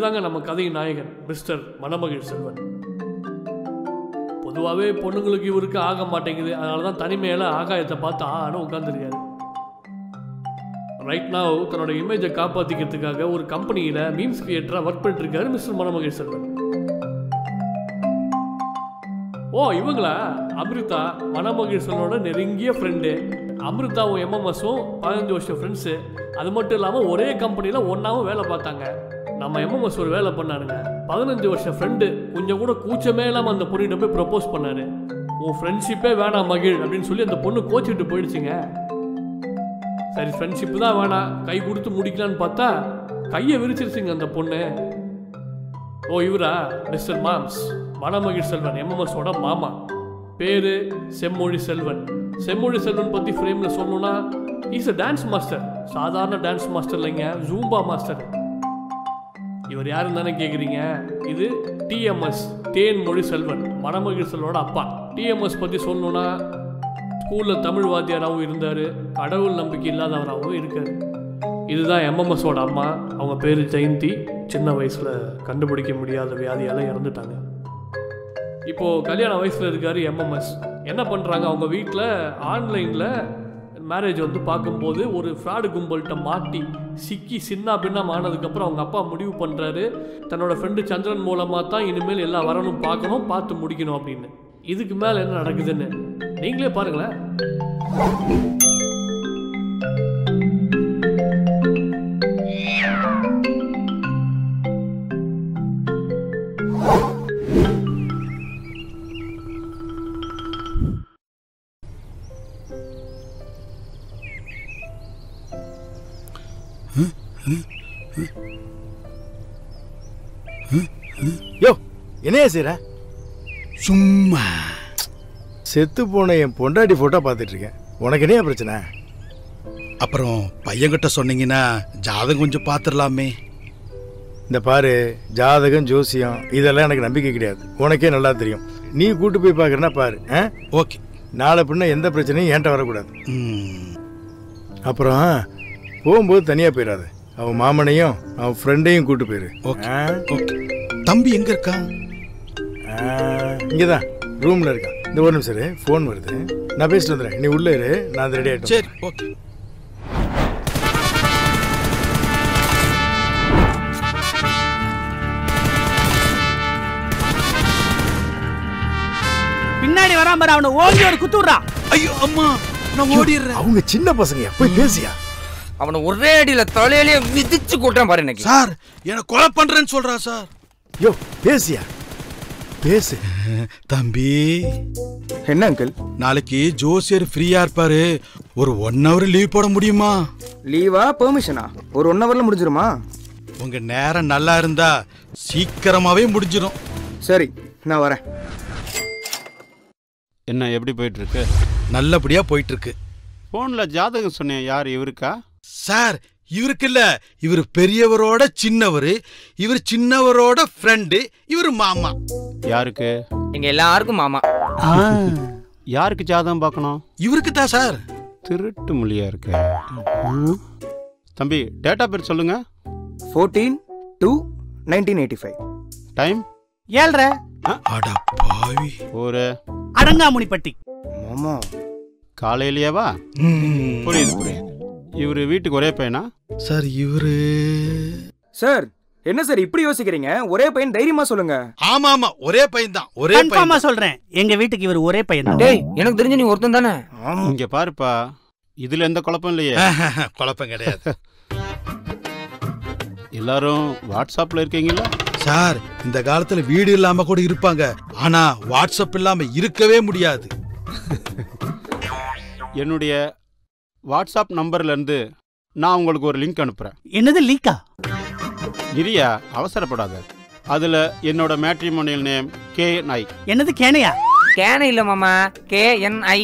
தாங்க நம்ம கதையின் நாயகன் மிஸ்டர் மணமகிழ் செல்வன். பொதுவாகவே பொண்ணுங்களுக்கு இவருக்கு ஆக மாட்டேங்குது. அதனால தான் தனிமையில் ஆகாயத்தை பார்த்து ஆன்னு உட்காந்துருக்காரு. ரைட் நாவ் தன்னோட இமேஜை காப்பாற்றிக்கிறதுக்காக ஒரு கம்பெனியில் மீம்ஸ் கிரியேட்டராக ஒர்க் பண்ணிட்டு இருக்காரு மிஸ்டர் மணமகிழ் செல்வன். ஓ இவங்களா? அமிர்தா மணமகிழ் செல்வனோட நெருங்கிய ஃப்ரெண்டு. அமிர்தாவும் எம்எம்எஸும் 15 வருஷம் ஃப்ரெண்ட்ஸு. அது மட்டும் இல்லாமல் ஒரே கம்பெனியில் ஒன்றாவும் வேலை பார்த்தாங்க. நம்ம எம்எம்எஸ் ஒரு வேலை பண்ணாருங்க. 15 வருஷம் ஃப்ரெண்டு கொஞ்சம் கூட கூச்சமே இல்லாமல் அந்த பொண்ணிட்ட போய் ப்ரப்போஸ் பண்ணாரு. உன் ஃப்ரெண்ட்ஷிப்பே வேணாம் மகிழ் அப்படின்னு சொல்லி அந்த பொண்ணு கோச்சிட்டு போயிடுச்சுங்க. சரி ஃப்ரெண்ட்ஷிப்பு தான் வேணாம், கை கொடுத்து முடிக்கலான்னு பார்த்தா கையை விரிச்சிருச்சுங்க அந்த பொண்ணு. ஓ இவரா? மிஸ்டர் மாம்ஸ் மணமகிழ் செல்வன் எம்எம்எஸோட மாமா. பேர் செம்மொழி செல்வன். செம்மொழி செல்வன் பற்றி ஃப்ரேமில் சொல்லணும்னா இஸ் அ டான்ஸ் மாஸ்டர். சாதாரண டான்ஸ் மாஸ்டர் இல்லைங்க, ஜூம்பா மாஸ்டர். இவர் யாருன்னு தானே கேட்குறீங்க? இது டிஎம்எஸ் தேன்மொழி செல்வன், மணமகிழ் செல்வனோட அப்பா. டிஎம்எஸ் பற்றி சொல்லணும்னா ஸ்கூலில் தமிழ் வாத்தியாராகவும் இருந்தார், கடவுள் நம்பிக்கை இல்லாதவராகவும் இருக்கார். இதுதான் எம்எம்எஸோட அம்மா. அவங்க பேர் ஜெயந்தி. சின்ன வயசில் கண்டுபிடிக்க முடியாத வியாதியால் இறந்துட்டாங்க. இப்போது கல்யாண வயசில் இருக்கார் எம்எம்எஸ். என்ன பண்ணுறாங்க, அவங்க வீட்டில் ஆன்லைனில் மேரேஜ் வந்து பார்க்கும்போது ஒரு ஃப்ராடு கும்பல்கிட்ட மாட்டி சிக்கி சின்ன பின்னம் ஆனதுக்கப்புறம் அவங்க அப்பா முடிவு பண்ணுறாரு தன்னோட ஃப்ரெண்டு சந்திரன் மூலமாக தான் இனிமேல் எல்லா வரணும் பார்க்கணும், பார்த்து முடிக்கணும் அப்படின்னு. இதுக்கு மேலே என்ன நடக்குதுன்னு நீங்களே பாருங்களேன். யோ என்னையா செய்ற? சும்மா செத்து போன என் பொண்டாட்டி போட்டோ பார்த்துட்டு இருக்கேன். உனக்கு என்னையா பிரச்சனை? அப்புறம் பையன்கிட்ட சொன்னீங்கன்னா ஜாதகம் கொஞ்சம் பார்த்துடலாமே. இந்த பாரு, ஜாதகம் ஜோசியம் இதெல்லாம் எனக்கு நம்பிக்கை கிடையாது. உனக்கே நல்லா தெரியும். நீ கூட்டு போய் பார்க்குறனா பாரு. ஓகே. நாளை பின்ன எந்த பிரச்சனையும் என்கிட்ட வரக்கூடாது. அப்புறம் போகும்போது தனியாக போயிடாது. அவன் மாமனையும் அவன் ஃப்ரெண்டையும் கூட்டு போயிரு. ஓகே. தம்பி எங்க இருக்கான்? இங்கதான் ரூம்ல இருக்கான். இந்த ஒரு நிமிஷம் ஃபோன் வருது, நான் பேசிட்டு வந்துடுறேன். நீ உள்ள இரு, நான் ரெடி ஆயிட்டேன். சரி ஓகே. பின்னாடி வராம பாரு, அவனை ஓங்கி ஒரு குத்து விடுறான். ஐயோ அம்மா, நான் ஓடிடுறேன். அவங்க சின்ன பசங்க, போய் பேசியா. அவனை ஒரே அடியில தலையிலேயே மிதிச்சு கூட்டான் பாரு. எனக்கு சார் என்ன கொலை பண்றேன்னு சொல்றா சார். யோ பேசியா, பேசு. தம்பி என்ன அங்கிள்? நாளைக்கு ஜோசியர் ஃப்ரீயா இருப்பாரு. ஒரு 1 hour லீவ் போட முடியுமா? லீவா பெர்மிஷனா? ஒரு 1 hourல முடிஞ்சிருமா? உங்க நேரம் நல்லா இருந்தா சீக்கிரமாவே முடிஞ்சிடும். சரி நான் வரேன். என்ன எப்படி போயிட்டு இருக்கு? நல்லபடியா போயிட்டு இருக்கு. போன்ல ஜாதகம் சொன்னேன், யார் இவருக்கா? சார் இவருக்கு இல்ல, இவர் பெரியவரோட சின்னவரு, இவர் சின்னவரோட ஃப்ரெண்டு, இவர் மாமா. யாருக்கு? எங்க எல்லாருக்கும் மாமா. யாருக்கு ஜாதகம் பார்க்கணும்? இவருக்கு தான் சார். திருட்டு மொழியா இருக்கு. தம்பி டேட்டா பேர் சொல்லுங்க. 14/2/1985. டைம் 7:30. அட பாவி. ஒரு அடங்காமுனிப்பட்டி. மாமா காலையிலேவா? புரியுது புரியுது. இவரு வீட்டுக்கு ஒரே பையனா? சார் இவரு சார் என்ன சார் இப்படி யோசிக்கிறீங்க? ஒரே பையன், தைரியமா சொல்லுங்க. ஆமா ஆமா ஒரே பையன் தான். ஒரே பையன். கன்ஃபார்மா சொல்றேன், எங்க வீட்டுக்கு இவர் ஒரே பையன் தான். டேய் எனக்கு தெரிஞ்ச நீ ஒருத்தன் தானே? இங்க பாருப்பா, இதுல எந்த குழப்பம் இல்லையே. குழப்பம் கிடையாது. எல்லாரும் வாட்ஸ்அப்ல இருக்கீங்களா? சார் இந்த காலத்துல வீடு இல்லாம கூட இருப்பாங்க, ஆனா வாட்ஸ்அப் இல்லாம இருக்கவே முடியாது. என்னுடைய வாட்ஸ்அப் நம்பர்ல இருந்து நான் உங்களுக்கு ஒரு லிங்க் அனுப்புறேன். என்னது லீக்கா? இரியா, அவசரப்படாத. அதுல என்னோட மேட்ரிமோனியல் நேம் KNI. என்னது கேனையா? கேன இல்ல மாமா, KNI.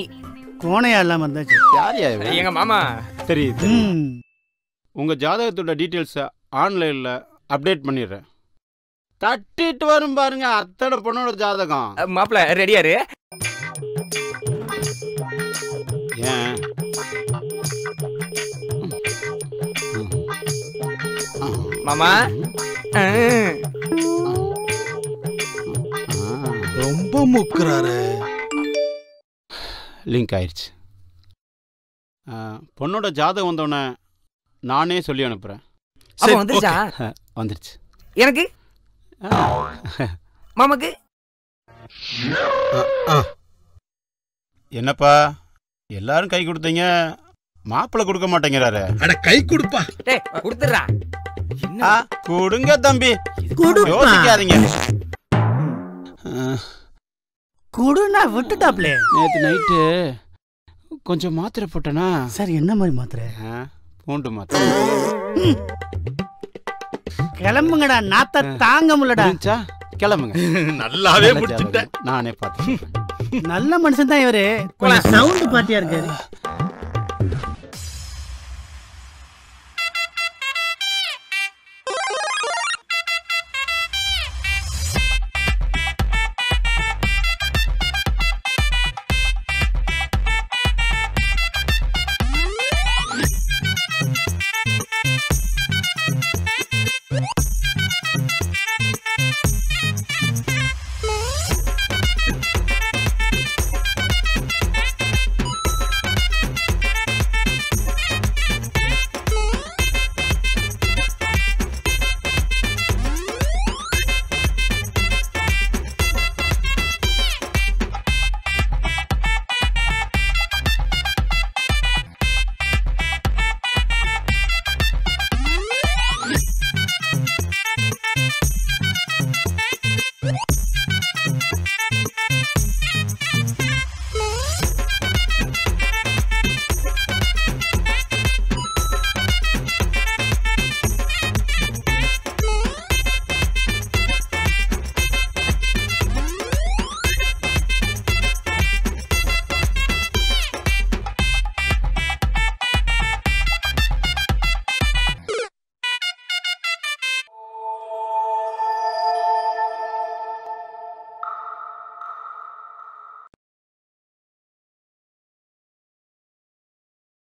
கோணையா இல்லாம இருந்தாச்சு. யாரியா இவன்? எங்க மாமா. தெரியுது. உங்க ஜாதகத்தோட டீட்டெயில்ஸை ஆன்லைன்ல அப்டேட் பண்ணிடுறேன். தட்டிட்டு வரும் பாருங்க அத்தனை பொண்ணோட ஜாதகம். மாப்பிள்ள ரெடியாரு? ஏன் மாமா ரொம்ப முக்குறாரு. லிங்க் ஆயிடுச்சு. பொண்ணோட ஜாதகம் வந்தோடனே நானே சொல்லி அனுப்புகிறேன். அப்ப வந்துருச்சா? வந்துருச்சு. எனக்கு மாமாக்கு என்னப்பா எல்லாரும் கை கொடுத்தீங்க, மாப்பிள்ளை கொடுக்க மாட்டேங்கிறாரு. அட கை கொடுப்பா. டேய் கொடுத்துறா. கொடுங்க தம்பி, கொடுப்பா. யோசிக்காதீங்க. குடுனா விட்டுட்டாப்லே. நேற்று நைட்டு கொஞ்சம் மாத்திரை போட்டேனா? சார் என்ன மாதிரி மாத்திரை? பூண்டு மாத்திரை. கிளம்புங்கடா, நாத்த தாங்க முடியலடா. கிளம்புங்க. நல்லாவே முடிச்சுட்டேன். நானே பார்த்தேன். நல்ல மனுஷன் தான் இவரு, கொஞ்சம் சவுண்ட் பார்ட்டியா இருக்காரு.